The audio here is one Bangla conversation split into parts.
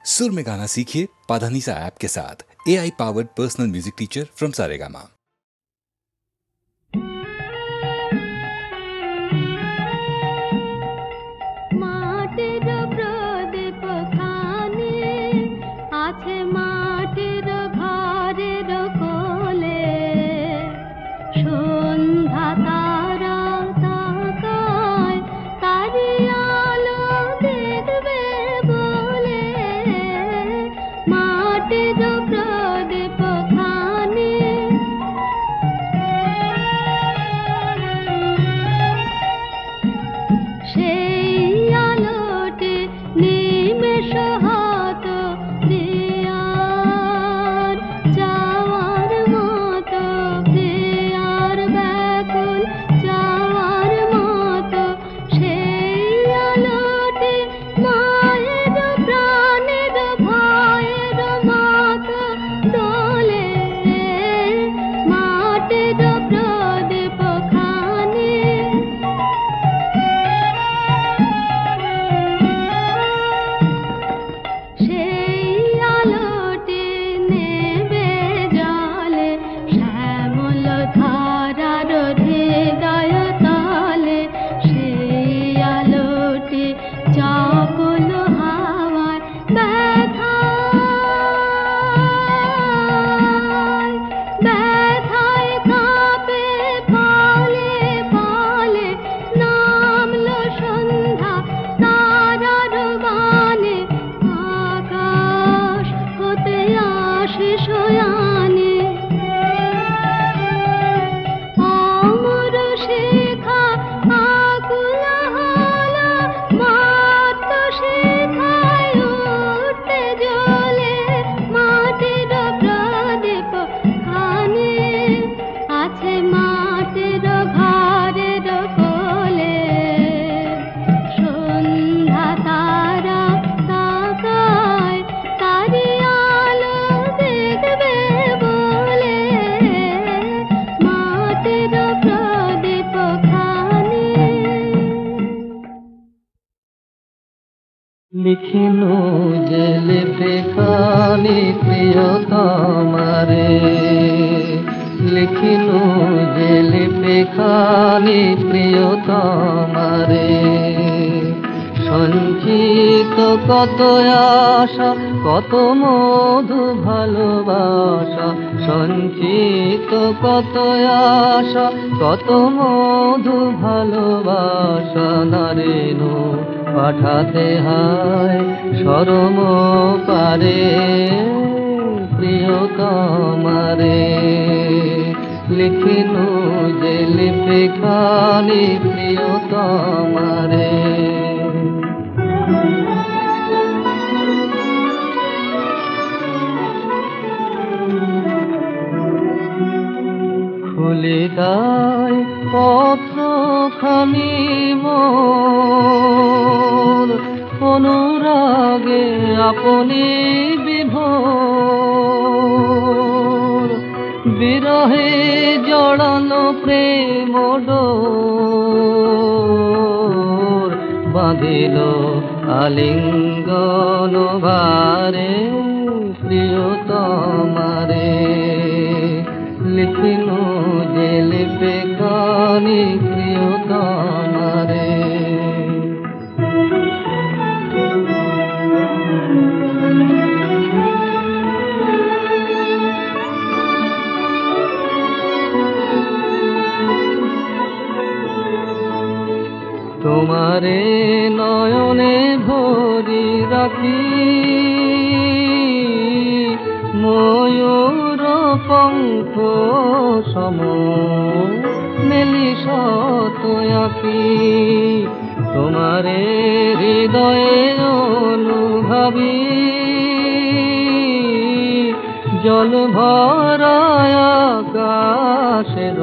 सुर में गाना सीखिए पाधानीसा ऐप के साथ। AI powered personal music teacher from Saregama. লিখিনু যে লিপেখানি প্রিয়তমারে, লিখিনু যে লিপেখানি প্রিয়তমারে। সঞ্চিত কত আশা, কত মধু ভালোবাসা, সঞ্চিত কত আশা, কত মধু ভালোবাসা। নারেনু পাঠাতে হয় শরম পারে প্রিয়তমারে। লিখিনু যে লিপেখানি প্রিয়তমারে। খুলে দায় পত্রখানি মোর, অনুরাগে আপনি বিভোর। বিরহে জড়ানো প্রেম ডোর, বাঁধিল আলিঙ্গন ভারে প্রিয়তমারে। লিখিনু যে লিপেখানি প্রিয়তমারে। তোমারে নয়নে ভরি রাখি, ময়ূর পঙ্খ সম মেলি শত আঁকি। তোমারে হৃদয়ে অনুভাবী, জল ভরায় আকাশের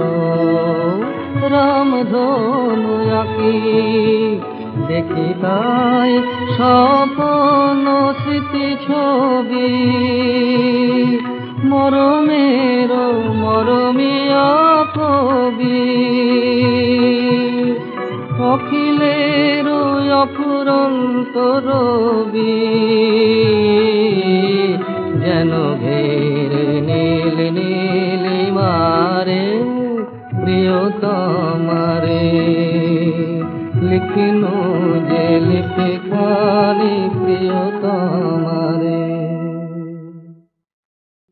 রামধনু আঁকি। দেখি তাই স্বপ্ন স্মৃতি ছবি, মরমের মরমিয়া কবি। অখিলের অফুরন্ত রবি, তোমারে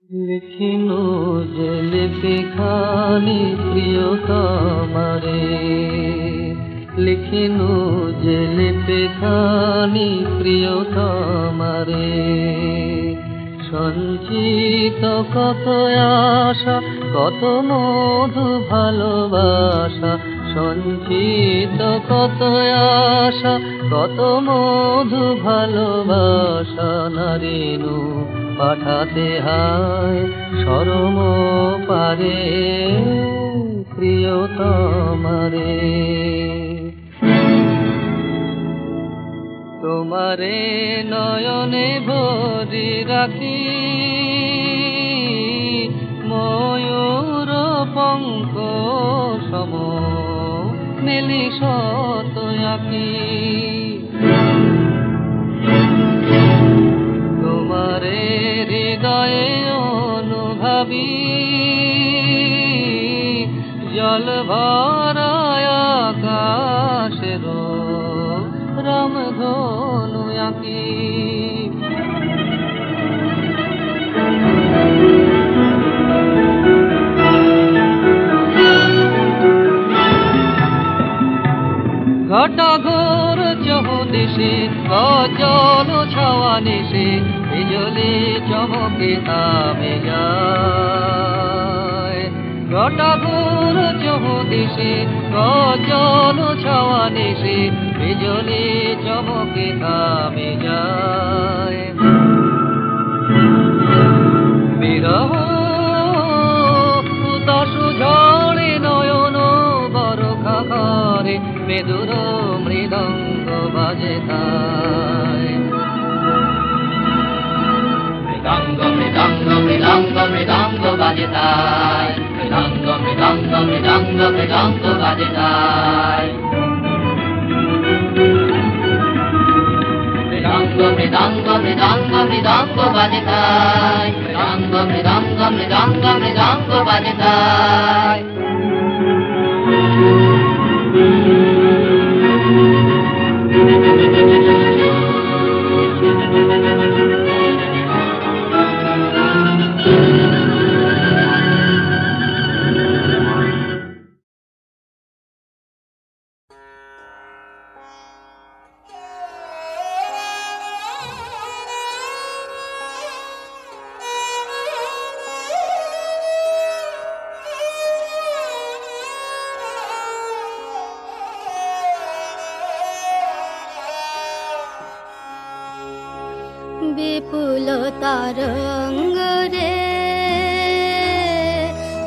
লিখিনু যে লিপিখানি প্রিয় তোমারে লিখিনু যে লিপিখানি প্রিয় তোমারে সঞ্চিত কত আশা কত মধু ভালোবাসা সঞ্চিত কত আশা কত মধু ভালোবাসা নারিনু পাঠাতে হায় শরম পারে প্রিয় তোমারে তোমারে নয়নে ভরি রাখি ময়ূর পঙ্ক সম মেলি শত আঁকি তোমারে হৃদয়ে অনুভাবী জল ভরায় আকাশের রামধনু আঁকি ঘটা ঘোর চৌদিশে গজল ছাওয়া নিশে বিজলি চমকে থামে যায় ঘটা ঘোর চৌদিশে গজল ছাওয়া নিশে বিজলি চমকে থামে যায় বিরহ উদাসু ঝড়ে নয়ন বরখা ঘরে মেদুর মৃদঙ্গ বাজে তাই মৃদঙ্গ মৃদঙ্গ মৃদঙ্গ মৃদঙ্গ বাজে তাই মৃদঙ্গ মৃদঙ্গ মৃদঙ্গ মৃদঙ্গ বাজে তাই মৃদঙ্গ মৃদঙ্গ মৃদঙ্গ মৃদঙ্গ বাজে তাই মৃদঙ্গ মৃদঙ্গ মৃদঙ্গ মৃদঙ্গ বাজে তাই বিপুল তরঙ্গ রে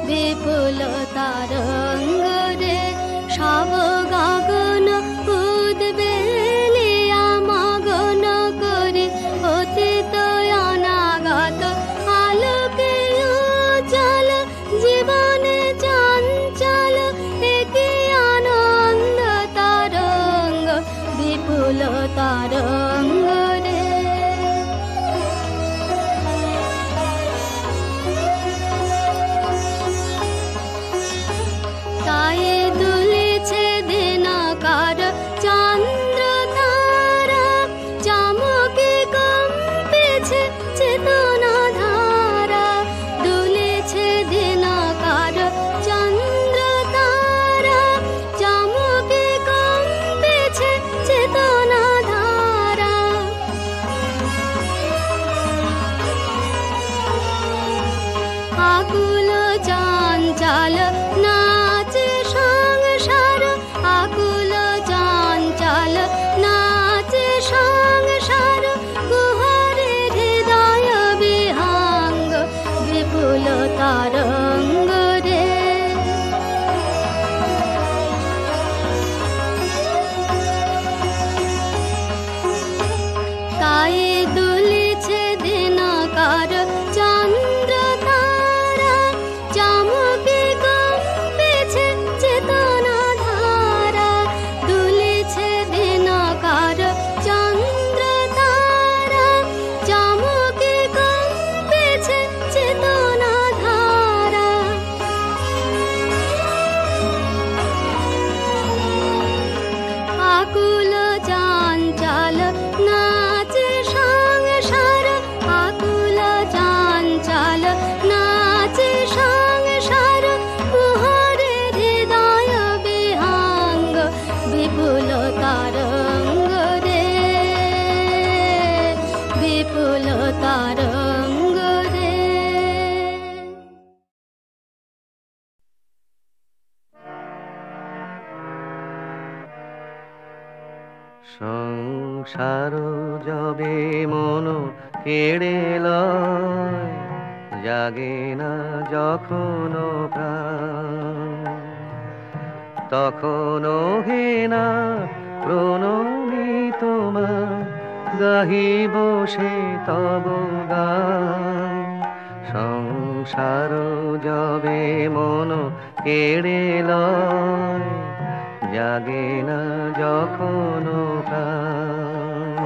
বিপুল তরঙ্গ রে সব গগন উদ্বেলিয়া মগন করে অতীত অনাগত আলোকে উজ্জ্বল জীবনে চঞ্চল একে আনন্দ তরঙ্গ বিপুল তরঙ্গ রে আকুল চঞ্চল নাচে সংসার আকুল চঞ্চল নাচে সংসার কুহরে হৃদয় বিহাঙ্গ বিপুল তরঙ্গ রে তাই দুলিছে দিনকার চন্দ্র তারা চমকে গম তরঙ্গ রে। সংসার যবে মন কেড়ে লয়, জাগে না যখন প্রাণ, তখনো হে না প্রণমী তোমার, গাহিব সে তব গান। সংসার যবে মন কেড়ে লয়, জাগে না যখন প্রাণ।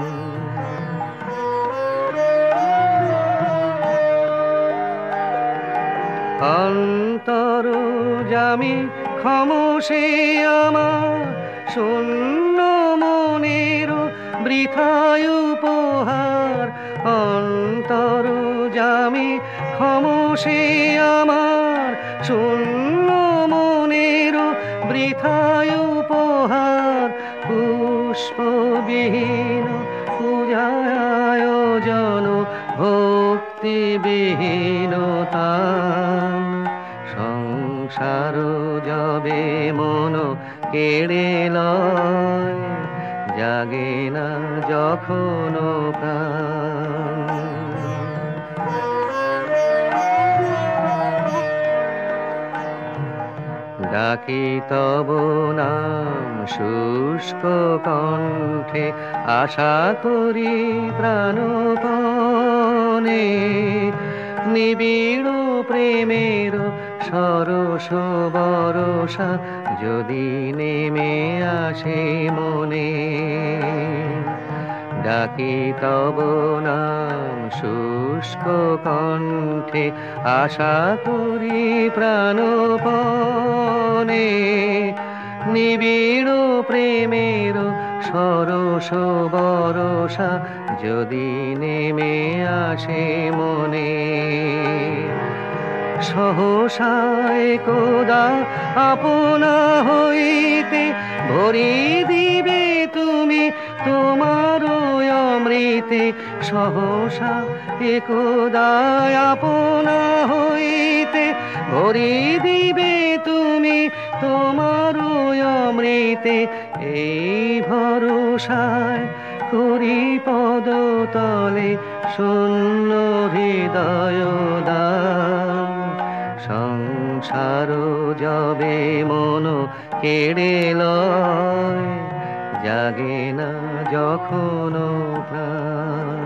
অন্তর জামি ক্ষমসে আমার, শূন্য মনের বৃথায় উপহার। অন্তর জামি ক্ষমসে আমার, শূন্য মনের বৃথায় উপহার। পুষ্পবিহীন পূজায় আয়োজন, ভক্তিবিহীন তান। সংসার যবে মন কেড়ে লয়, জাগে না যখন প্রাণ। ডাকি তব নাম শুষ্ক কণ্ঠে, আশা করি প্রাণপণে। নিবিড় প্রেমের সরস বরষা যদি নেমে আসে মনে। ডাকি তব নাম শুষ্ক কণ্ঠে, আশা করি প্রাণপণে। নিবিড় প্রেমের সরস বরষা যদি নেমে আসে মনে। সহসায় কোদা আপনা হইতে ভরি দিবে তুমি তোমার অমৃতে। সহসা একদা আপনা হইতে ভরি দিবে তুমি তোমার অমৃতে। এই ভরসায় করি পদতলে শূন্য হৃদয় দান। সংসার যবে মন কেড়ে লয়, জাগে না যখন প্রাণ।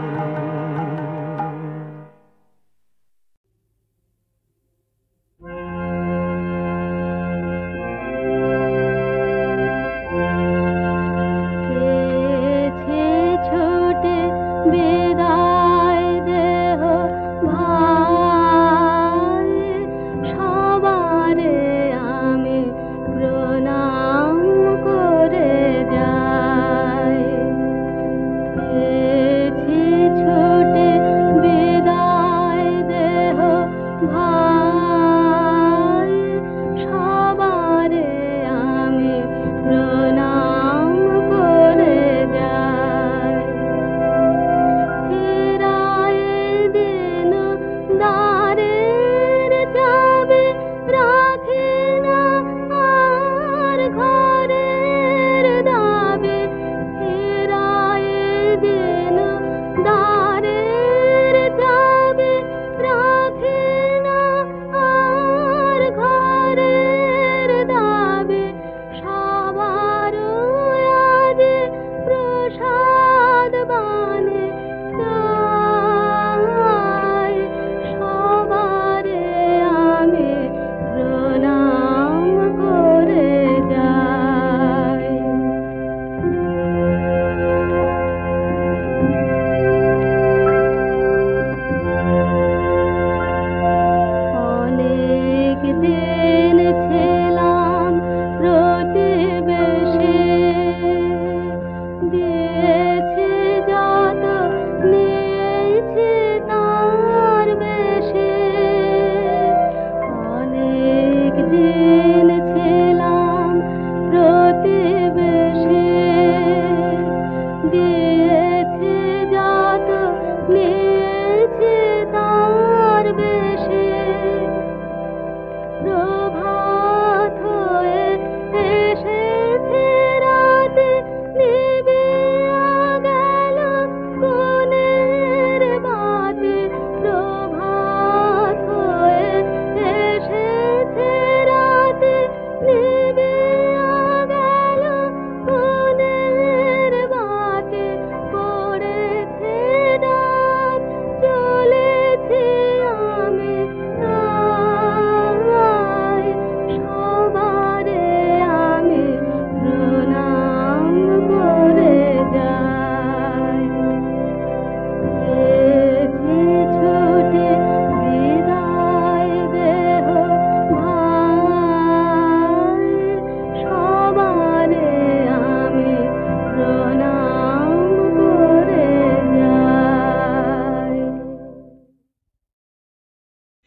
প্রণাম করে যাই।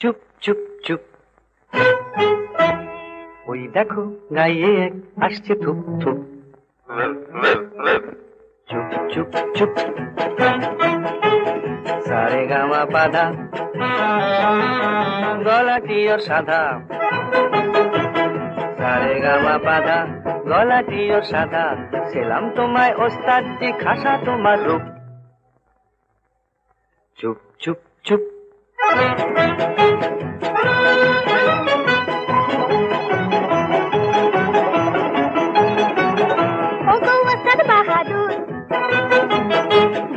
চুপ চুপ চুপ, ওই দেখো গায়ে এক আসছে থুপ থুপ। চুপ চুপ চুপ, সারে গামা পাধা, গলাটি ওর সাদা। সারে গামা পাধা, গলাটি ওর সাদা, সেলাম তোমায় ওস্তাদ জি, খাসা তোমার রূপ। চুপ চুপ চুপ, বাহাদুর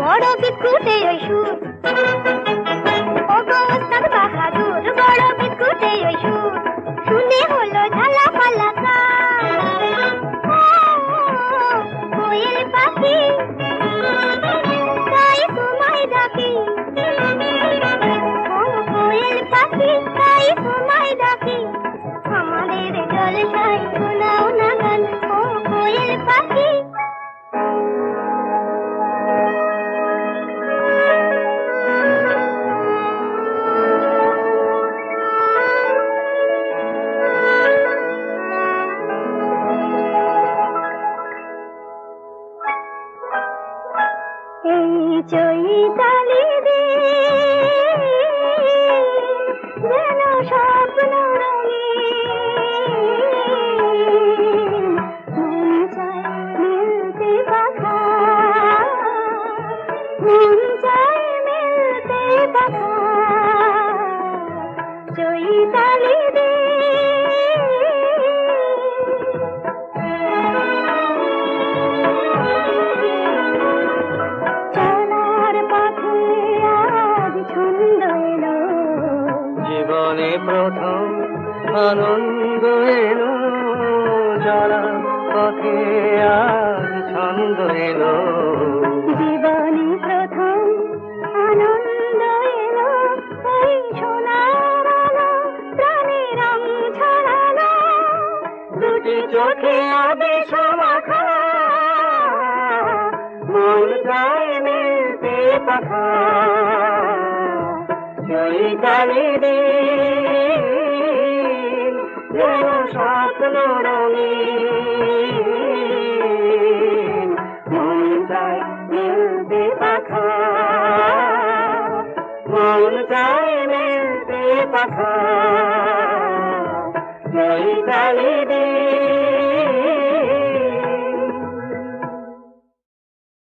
বড় বিকুটে ওই সুর, ও গো ওস্তাদ বাহাদুর বড় বিকুটে ওই সুর, শুনে হলো ঝালা পালা কোয়েল পাখি, তাই তোমায় ডাকি। কোয়েল পাখি, তাই তোমায় ডাকি, আমাদের জলসায় শোনাও না গান। ও কোয়েল পাখি, চৈতালি যেন স্বপ্ন রঙিন, মন চায় মিলতে পাখা, মন চায় মিলতে পাখা। চৈতালি জীবনে প্রথম আনন্দ এলো, যারা পথে আজ ছন্দ এলো। জীবনে প্রথম আনন্দ এলো, এই সোনার আলো প্রাণে রং ছড়ালো, দুটি চোখে আবেশ মাখা, মন চায় মিলতে পাখা। চৈতালি দিন যেন স্বপ্ন রঙিন, মন চায় মিলতে পাখা, মন চায় মিলতে পাখা। চৈতালি দিন